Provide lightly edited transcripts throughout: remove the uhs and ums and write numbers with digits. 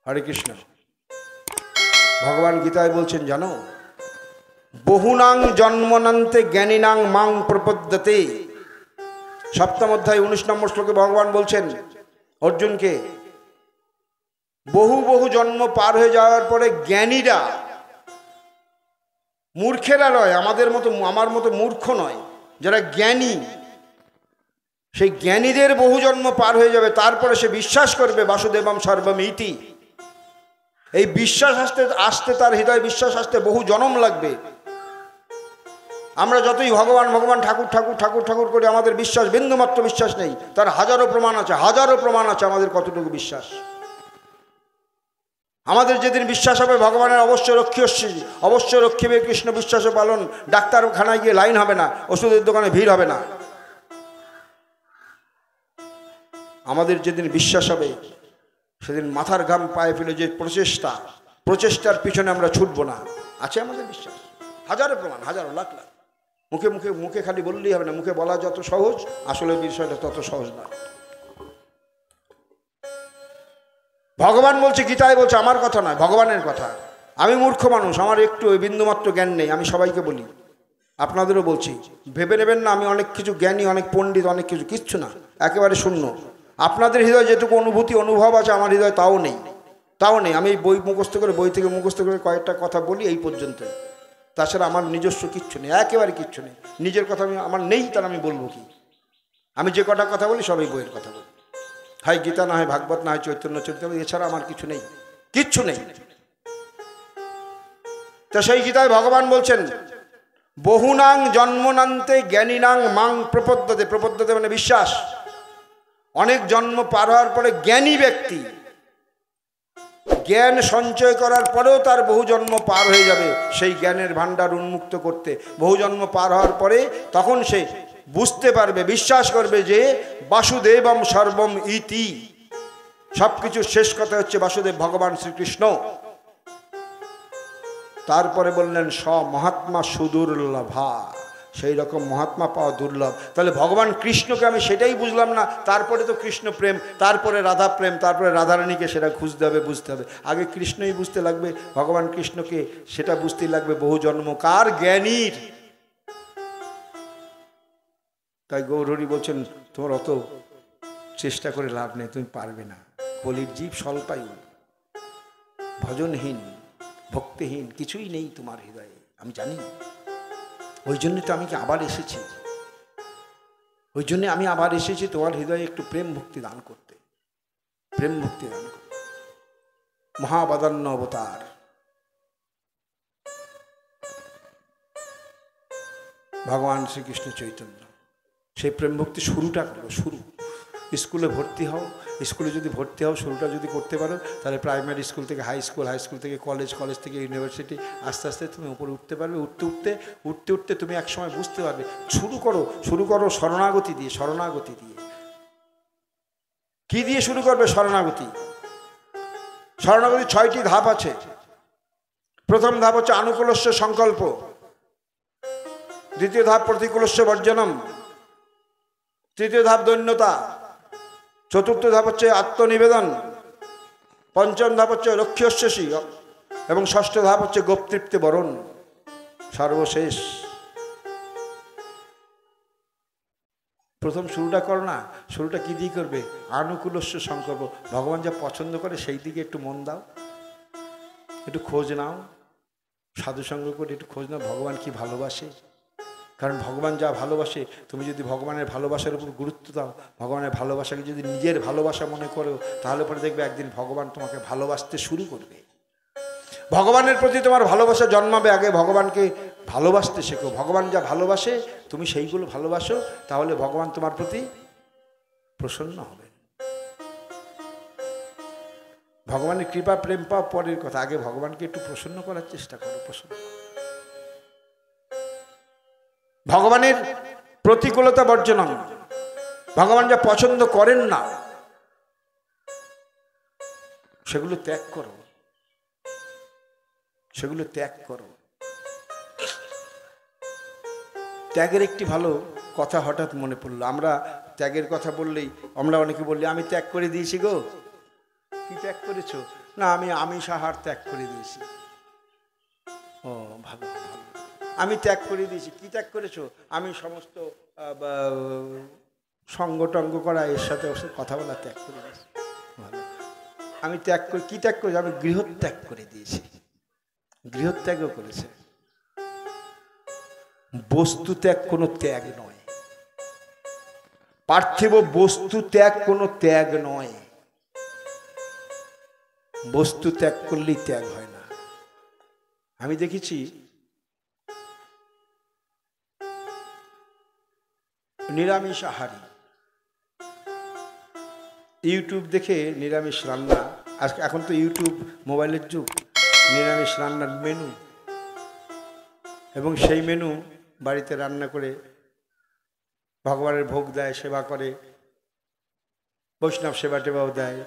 হরে কৃষ্ণ। ভগবান গীতায় বলছেন জানো, বহুনাং জন্মনান্তে জ্ঞানীনাং মাং প্রপদ্যতে। সপ্তম অধ্যায় 19 নম্বর শ্লোকে ভগবান বলছেন অর্জুনকে, বহু বহু জন্ম পার হয়ে যাওয়ার পরে জ্ঞানীরা, মূর্খেরা নয়, আমার মতো মূর্খ নয়, যারা জ্ঞানী, সেই জ্ঞানীদের বহু জন্ম পার হয়ে যাবে, তারপরে সে বিশ্বাস করবে বাসুদেবম সর্বম ইতি। এই বিশ্বাস আসতে তার হৃদয় বিশ্বাস আসতে বহু জন্ম লাগবে। আমরা যতই ভগবান ভগবান ঠাকুর ঠাকুর ঠাকুর ঠাকুর করে আমাদের বিশ্বাস বিন্দুমাত্র বিশ্বাস নেই, তার হাজারো প্রমাণ আছে আমাদের কতটুকু বিশ্বাস। আমাদের যেদিন বিশ্বাস হবে ভগবানের অবশ্য রক্ষিবে কৃষ্ণ বিশ্বাস পালন, ডাক্তারখানায় গিয়ে লাইন হবে না, ওষুধের দোকানে ভিড় হবে না। আমাদের যেদিন বিশ্বাস হবে সেদিন মাথার ঘাম পায়ে ফেলে যে প্রচেষ্টার পিছনে আমরা ছুটবো না, আছে আমাদের বিশ্বাস। হাজারো প্রমাণ, হাজারো লাখ লাখ। মুখে খালি বললেই হবে না, মুখে বলা যত সহজ আসলে বিষয়টা তত সহজ নয়। ভগবান বলছে, গীতায় বলছে, আমার কথা নয়, ভগবানের কথা। আমি মূর্খ মানুষ, আমার একটু বিন্দুমাত্র জ্ঞান নেই। আমি সবাইকে বলি, আপনাদেরও বলছি, ভেবে নেবেন না আমি অনেক কিছু জ্ঞানী, অনেক পণ্ডিত, অনেক কিছু, কিচ্ছু না, একেবারে শূন্য। আপনাদের হৃদয় যেটুকু অনুভব আছে আমার হৃদয় তাও নেই। আমি বই থেকে মুখস্থ করে কয়েকটা কথা বলি, এই পর্যন্ত। তাছাড়া আমার নিজস্ব কিচ্ছু নেই, একেবারে কিচ্ছু নেই। নিজের কথা আমার নেই, তার আমি বলবো কি? আমি যে কটা কথা বলি সবই বইয়ের কথা বলি, হয় গীতা, না হয় ভাগবত, না হয় চৈতন্য চরিতামৃত, এছাড়া আমার কিচ্ছু নেই। তো সেই গীতায় ভগবান বলছেন, বহুনাং জন্মনান্তে জ্ঞানীনাং মাং প্রপদ্যতে মানে বিশ্বাস। অনেক জন্ম পার হওয়ার পরে জ্ঞানী ব্যক্তি জ্ঞান সঞ্চয় করার পরেও তার বহু জন্ম পার হয়ে যাবে সেই জ্ঞানের ভান্ডার উন্মুক্ত করতে। বহু জন্ম পার হওয়ার পরে তখন সে বুঝতে পারবে, বিশ্বাস করবে যে বাসুদেবম সর্বম ইতি, সবকিছু শেষ কথা হচ্ছে বাসুদেব ভগবান শ্রীকৃষ্ণ। তারপরে বললেন মহাত্মা সুদুর্লভা, সেই রকম মহাত্মা পাওয়া দুর্লভ। তাহলে ভগবান কৃষ্ণকে আমি সেটাই বুঝলাম না, তারপরে তো কৃষ্ণ প্রেম, তারপরে রাধা প্রেম, তারপরে রাধারানীকে, সেটা খুঁজতে হবে, বুঝতে হবে। আগে কৃষ্ণই বুঝতে লাগবে, ভগবান কৃষ্ণকে সেটা বুঝতেই লাগবে বহু জন্ম কার, জ্ঞানীর। তাই গৌরহরি বলছেন, তোমার অত চেষ্টা করে লাভ নেই, তুমি পারবে না। কলির জীব স্বল্পায়ু, ভজনহীন, ভক্তিহীন, কিছুই নেই তোমার হৃদয়ে, আমি জানি। ওই জন্য তো আমি আবার এসেছি তোমার হৃদয়ে একটু প্রেম ভক্তি দান করতে। মহাবাদান্য অবতার ভগবান শ্রীকৃষ্ণ চৈতন্য, সেই প্রেম ভক্তি শুরুটা করো। স্কুলে ভর্তি হও, স্কুলে যদি ভর্তি হও, শুরুটা যদি করতে পারো, তাহলে প্রাইমারি স্কুল থেকে হাই স্কুল থেকে কলেজ থেকে ইউনিভার্সিটি, আস্তে আস্তে তুমি উপরে উঠতে পারবে। উঠতে তুমি একসময় বুঝতে পারবে। শুরু করো শরণাগতি দিয়ে। কি দিয়ে শুরু করবে? শরণাগতি 6টি ধাপ আছে। প্রথম ধাপ হচ্ছে আনুকূলস্য সংকল্প, দ্বিতীয় ধাপ প্রতিকূলস্য বর্জনম, তৃতীয় ধাপ দৈন্যতা, চতুর্থ ধাপ হচ্ছে আত্মনিবেদন, পঞ্চম ধাপ হচ্ছে রক্ষস্যসী, এবং ষষ্ঠ ধাপ হচ্ছে গোপতৃপ্তি বরণ, সর্বশেষ। প্রথম শুরুটা করো না, শুরুটা কি দিয়ে করবে? আনুকূলস্য সংকল্প। ভগবান যা পছন্দ করে সেই দিকে একটু মন দাও, একটু খোঁজ নাও, সাধুসঙ্গ করে একটু খোঁজ নাও ভগবান কি ভালোবাসে। কারণ ভগবান যা ভালোবাসে, তুমি যদি ভগবানের ভালোবাসার উপর গুরুত্ব দাও, ভগবানের ভালোবাসাকে যদি নিজের ভালোবাসা মনে করো, তাহলে পরে দেখবে একদিন ভগবান তোমাকে ভালোবাসতে শুরু করবে। ভগবানের প্রতি তোমার ভালোবাসা জন্মাবে। আগে ভগবানকে ভালোবাসতে শেখো। ভগবান যা ভালোবাসে তুমি সেইগুলো ভালোবাসো, তাহলে ভগবান তোমার প্রতি প্রসন্ন হবে। ভগবানের কৃপা প্রেম পাওয়া পরের কথা, আগে ভগবানকে একটু প্রসন্ন করার চেষ্টা করো। ভগবানের প্রতিকূলতা বর্জনম, ভগবান যা পছন্দ করেন না সেগুলো ত্যাগ করো। ত্যাগের একটি ভালো কথা হঠাৎ মনে পড়লো। আমরা ত্যাগের কথা বললেই আমরা অনেকে বললি, আমি ত্যাগ করে দিয়েছি গো, কি ত্যাগ করেছো? না আমি আমিষ আহার ত্যাগ করে দিয়েছি। ও ভালো ভালো, আমি ত্যাগ করে দিয়েছি। কি ত্যাগ করেছো? আমি সমস্ত সঙ্গ টঙ্গ করা, এর সাথে ওর সাথে কথা বলা ত্যাগ করে দিয়েছি। ভালো, আমি ত্যাগ করে কি ত্যাগ করেছি? আমি গৃহত্যাগ করে দিয়েছি। গৃহত্যাগও করেছে। বস্তু ত্যাগ কোনো ত্যাগ নয়, পার্থিব বস্তু ত্যাগ কোনো ত্যাগ নয়। বস্তু ত্যাগ করলেই ত্যাগ হয় না। আমি দেখেছি নিরামিষ আহারী ইউটিউব দেখে নিরামিষ রান্না, আজকে এখন তো ইউটিউব মোবাইলের যুগ, নিরামিষ রান্নার মেনু, এবং সেই মেনু বাড়িতে রান্না করে ভগবানের ভোগ দেয়, সেবা করে, বৈষ্ণব সেবা টেবাও দেয়।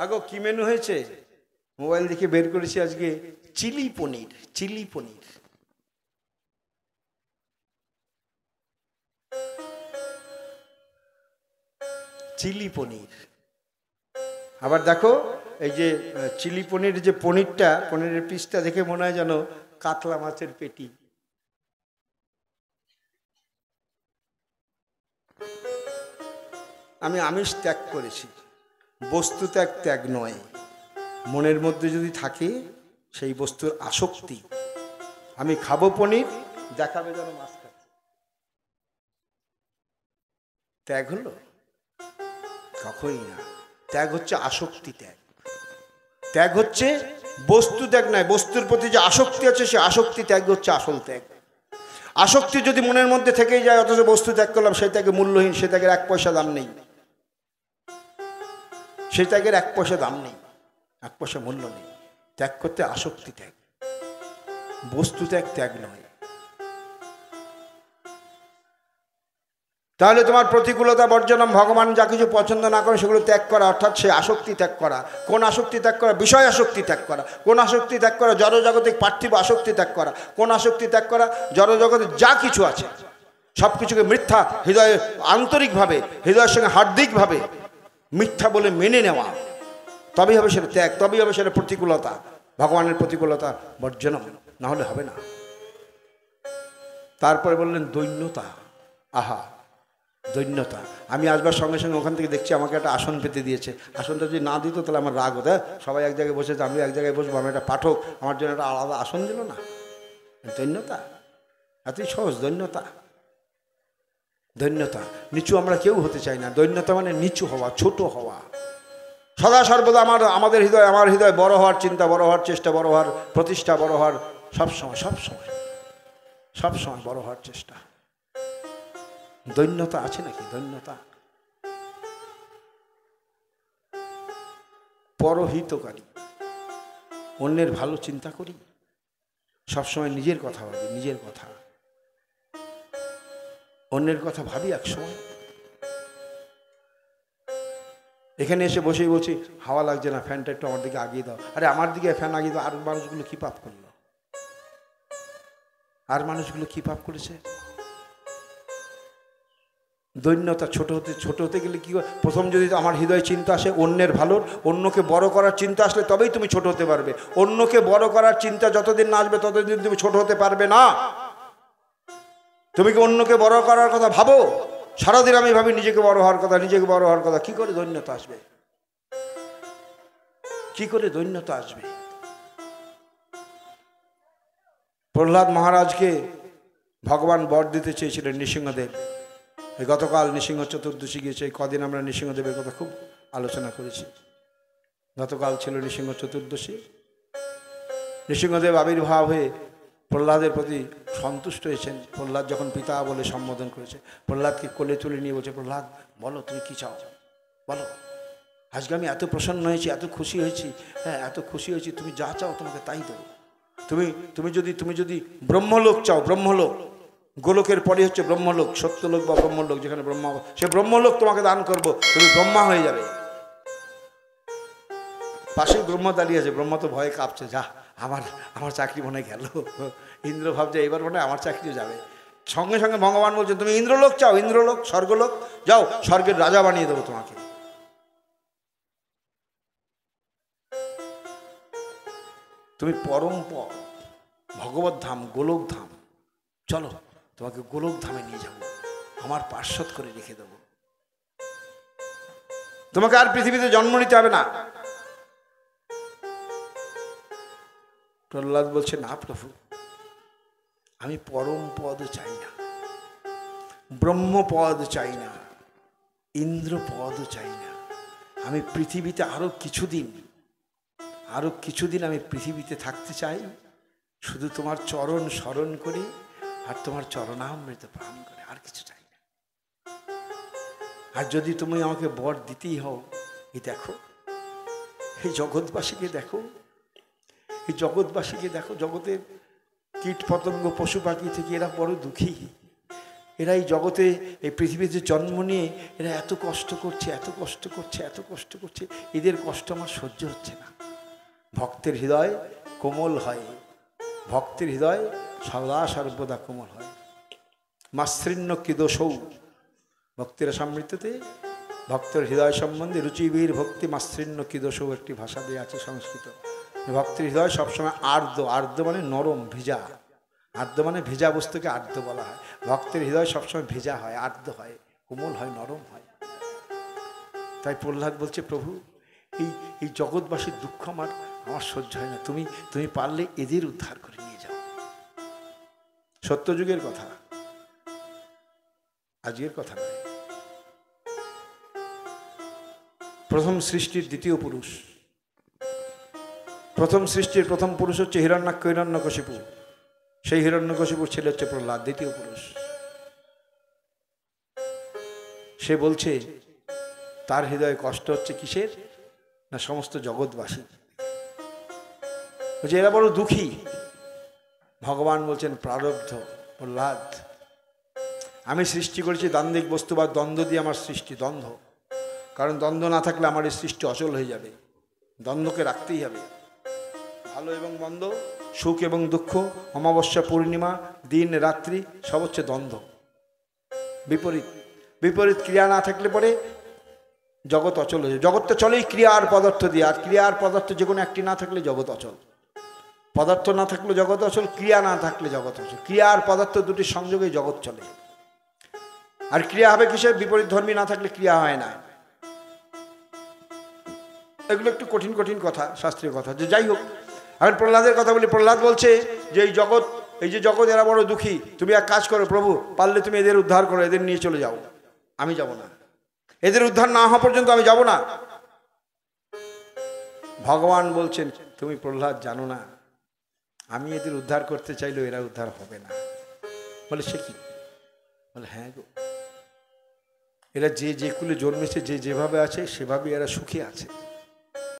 আগো কি মেনু হয়েছে? মোবাইল দেখে বের করেছি আজকে, চিলি পনির। চিলি পনির, চিলি পনির। আবার দেখো এই যে চিলি পনির, যে পনিরটা, পনিরের পিসটা দেখে মনে হয় যেন কাতলা মাছের পেটি। আমি আমিষ ত্যাগ করেছি। বস্তু ত্যাগ ত্যাগ নয়, মনের মধ্যে যদি থাকে সেই বস্তুর আসক্তি, আমি খাবো পনির, দেখাবে যেন মাছ খাচ্ছে, ত্যাগ হলো? কখনই না। ত্যাগ হচ্ছে আসক্তি ত্যাগ। ত্যাগ হচ্ছে বস্তু ত্যাগ নয়, বস্তুর প্রতি যে আসক্তি আছে সে আসক্তি ত্যাগ হচ্ছে আসল ত্যাগ। আসক্তি যদি মনের মধ্যে থেকেই যায়, অথচ বস্তু ত্যাগ করলাম, সেই ত্যাগে মূল্যহীন, সে ত্যাগের এক পয়সা দাম নেই, সেই ত্যাগের এক পয়সা দাম নেই, এক পয়সা মূল্য নেই। ত্যাগ করতে আসক্তি ত্যাগ, বস্তু ত্যাগ ত্যাগ নয়। তাহলে তোমার প্রতিকূলতা বর্জনম, ভগবান যা কিছু পছন্দ না করে সেগুলো ত্যাগ করা, অর্থাৎ সে আসক্তি ত্যাগ করা। কোন আসক্তি ত্যাগ করা? বিষয় আসক্তি ত্যাগ করা। কোন আসক্তি ত্যাগ করা? জড়জগতিক পার্থিব আসক্তি ত্যাগ করা। কোন আসক্তি ত্যাগ করা? জড়জগতে যা কিছু আছে সব কিছুকে মিথ্যা হৃদয়ে, আন্তরিকভাবে হৃদয়ের সঙ্গে হার্দিকভাবে মিথ্যা বলে মেনে নেওয়া, তবেই হবে সেটা ত্যাগ, তবেই হবে সেটা প্রতিকূলতা, ভগবানের প্রতিকূলতা বর্জনম, না হলে হবে না। তারপরে বললেন দৈন্যতা। আহা, দৈন্যতা। আমি আসবার সঙ্গে সঙ্গে ওখান থেকে দেখছি আমাকে একটা আসন পেতে দিয়েছে। আসনটা যদি না দিত তাহলে আমার রাগ হতো। সবাই এক জায়গায় বসেছে, আমি এক জায়গায় বসবো, আমি একটা পাঠক, আমার জন্য একটা আলাদা আসন দিল না। দৈন্যতা, এতই সহজ। দৈন্যতা, দৈন্যতা। নিচু আমরা কেউ হতে চাই না। দৈন্যতা মানে নিচু হওয়া, ছোট হওয়া। সদা সর্বদা আমাদের হৃদয়, আমার হৃদয় বড় হওয়ার চিন্তা, বড় হওয়ার চেষ্টা, বড় হওয়ার প্রতিষ্ঠা, বড় হওয়ার সবসময় সবসময় সবসময় বড় হওয়ার চেষ্টা। দৈন্যতা আছে নাকি? দৈন্যতা পরহিতকারী, অন্যের ভালো চিন্তা করি, সবসময় নিজের কথা ভাবি, নিজের কথা, অন্যের কথা ভাবি একসময়। এখানে এসে বসেই বলছি হাওয়া লাগছে না, ফ্যানটা একটু আমার দিকে আগিয়ে দাও। আরে আমার দিকে ফ্যান আগিয়ে দাও, আর মানুষগুলো কি পাপ করলো? আর মানুষগুলো কি পাপ করেছে? দৈন্যতা। ছোট হতে গেলে কি? প্রথম যদি আমার হৃদয় চিন্তা আসে অন্যের ভালোর, অন্যকে বড় করার চিন্তা আসলে তবেই তুমি ছোট হতে পারবে। অন্যকে বড় করার চিন্তা যতদিন না আসবে ততদিন তুমি ছোট হতে পারবে না। তুমি কি অন্যকে বড় করার কথা ভাবো? সারাদিন আমি ভাবি নিজেকে বড় হওয়ার কথা, নিজেকে বড় হওয়ার কথা। কি করে দৈন্যতা আসবে? কি করে দৈন্যতা আসবে? প্রহ্লাদ মহারাজকে ভগবান বর দিতে চেয়েছিলেন নৃসিংহদেব। গতকাল নৃসিংহ চতুর্দশী গিয়েছে, কদিন আমরা নৃসিংহদেবের কথা খুব আলোচনা করেছি। গতকাল ছিল নৃসিংহ চতুর্দশী। নৃসিংহদেব আবির্ভাব হয়ে প্রহ্লাদের প্রতি সন্তুষ্ট হয়েছেন। প্রহ্লাদ যখন পিতা বলে সম্বোধন করেছে, প্রহ্লাদকে কোলে তুলে নিয়ে বলছে, প্রহ্লাদ বলো তুমি কি চাও, বলো। আজকে আমি এত প্রসন্ন হয়েছি, এত খুশি হয়েছি, হ্যাঁ এত খুশি হয়েছি, তুমি যা চাও তোমাকে তাই দেবো। তুমি যদি ব্রহ্মলোক চাও, ব্রহ্মলোক, গোলকের পরে হচ্ছে ব্রহ্মলোক, সত্যলোক বা ব্রহ্মলোক, যেখানে ব্রহ্মা, সে ব্রহ্মলোক তোমাকে দান করব, তুমি ব্রহ্মা হয়ে যাবে। পাশেই ব্রহ্মা দাঁড়িয়ে আছে, ব্রহ্মা তো ভয়ে কাঁপছে, যা আমার চাকরি মনে গেল। ইন্দ্র ভাবছে এবার মনে আমার চাকরিও যাবে। সঙ্গে সঙ্গে ভগবান বলছেন তুমি ইন্দ্রলোক চাও, ইন্দ্রলোক, স্বর্গলোক, যাও, স্বর্গের রাজা বানিয়ে দেবো তোমাকে। তুমি পরম পদ, ভগবত ধাম, গোলক ধাম, চলো তোমাকে গোলক ধামে নিয়ে যাব, আমার পার্শ্বদ করে রেখে দেবো, তোমাকে আর পৃথিবীতে জন্ম নিতে হবে না। প্রহ্লাদ বলছে, না প্রভু, আমি পরম পদ চাই না, ব্রহ্মপদ চাই না, ইন্দ্রপদ চাই না, আমি পৃথিবীতে আরো কিছুদিন আমি পৃথিবীতে থাকতে চাই, শুধু তোমার চরণ স্মরণ করে আর তোমার চরণামৃত পান করে, আর কিছু চাই না। আর যদি তুমি আমাকে বর দিতেই হও, এই দেখো, এই জগৎবাসীকে দেখো, এই জগৎবাসীকে দেখো, জগতের কীট পতঙ্গ পশু পাখি থেকে এরা বড় দুঃখী, এরা এই জগতে এই পৃথিবীতে জন্ম নিয়ে এরা এত কষ্ট করছে, এত কষ্ট করছে, এত কষ্ট করছে, এদের কষ্ট আমার সহ্য হচ্ছে না। ভক্তের হৃদয় কোমল হয়, ভক্তের হৃদয় সদা সর্বদা কোমল হয়। মাস্তৃণ্য কি দোষৌ, ভক্তের সমৃদ্ধতে ভক্তের হৃদয় সম্বন্ধে রুচিবীর ভক্তি মাস্তৃণ্য কি দোষৌ একটি ভাষা দিয়ে আছে সংস্কৃত। ভক্তের হৃদয় সবসময় আর্দ্র, আর্দ্র মানে নরম ভিজা, আর্দ্র মানে ভেজা বস্তুকে আর্দ্র বলা হয়। ভক্তের হৃদয় সবসময় ভেজা হয়, আর্দ্র হয়, কোমল হয়, নরম হয়। তাই প্রহ্লাদ বলছে, প্রভু এই জগৎবাসীর দুঃখ আমার সহ্য হয় না, তুমি পারলে এদের উদ্ধার করে নিয়ে যাও। সত্যযুগের কথা, আজকের কথা নয়। প্রথম সৃষ্টির দ্বিতীয় পুরুষ, প্রথম সৃষ্টির প্রথম পুরুষ হচ্ছে হিরণ্যাক্ষ, হিরণ্যকশিপু। সেই হিরণ্যকশিপুর ছেলে হচ্ছে প্রহ্লাদ, দ্বিতীয় পুরুষ। সে বলছে তার হৃদয়ে কষ্ট হচ্ছে কিসের না, সমস্ত জগৎবাসী বলছে এরা বড় দুঃখী। ভগবান বলছেন প্রারব্ধ, প্রহ্লাদ আমি সৃষ্টি করেছি দ্বান্দ্বিক বস্তু বা দ্বন্দ্ব দিয়ে আমার সৃষ্টি, দ্বন্দ্ব, কারণ দ্বন্দ্ব না থাকলে আমার এই সৃষ্টি অচল হয়ে যাবে, দ্বন্দ্বকে রাখতেই হবে। ভালো এবং মন্দ, সুখ এবং দুঃখ, অমাবস্যা পূর্ণিমা, দিন রাত্রি সব হচ্ছে দ্বন্দ্ব, বিপরীত। বিপরীত ক্রিয়া না থাকলে পরে জগৎ অচল হয়ে যায়। জগৎ তো চলেই ক্রিয়া আর পদার্থ দিয়ে, আর ক্রিয়া আর পদার্থ যে কোনো একটি না থাকলে জগৎ অচল। পদার্থ না থাকলে জগৎ অচল, ক্রিয়া না থাকলে জগৎ অচল। ক্রিয়া আর পদার্থ দুটির সংযোগে জগৎ চলে। আর ক্রিয়া হবে কিসের? বিপরীত ধর্মী না থাকলে ক্রিয়া হয় না। এগুলো একটু কঠিন কঠিন কথা, শাস্ত্রীয় কথা। যে যাই হোক, এখন প্রহ্লাদের কথা বলি। প্রহ্লাদ বলছে যে এই যে জগৎ এরা বড় দুঃখী, তুমি এক কাজ করো প্রভু, পারলে তুমি এদের উদ্ধার করো, এদের নিয়ে চলে যাও। আমি যাব না, এদের উদ্ধার না হওয়া পর্যন্ত আমি যাব না। ভগবান বলছেন তুমি প্রহ্লাদ জানো না, আমি এদের উদ্ধার করতে চাইলেও এরা উদ্ধার হবে না। বলে সে কি? বলে হ্যাঁ গো, এরা যে কুলে জন্মেছে, যে যেভাবে আছে সেভাবে এরা সুখে আছে।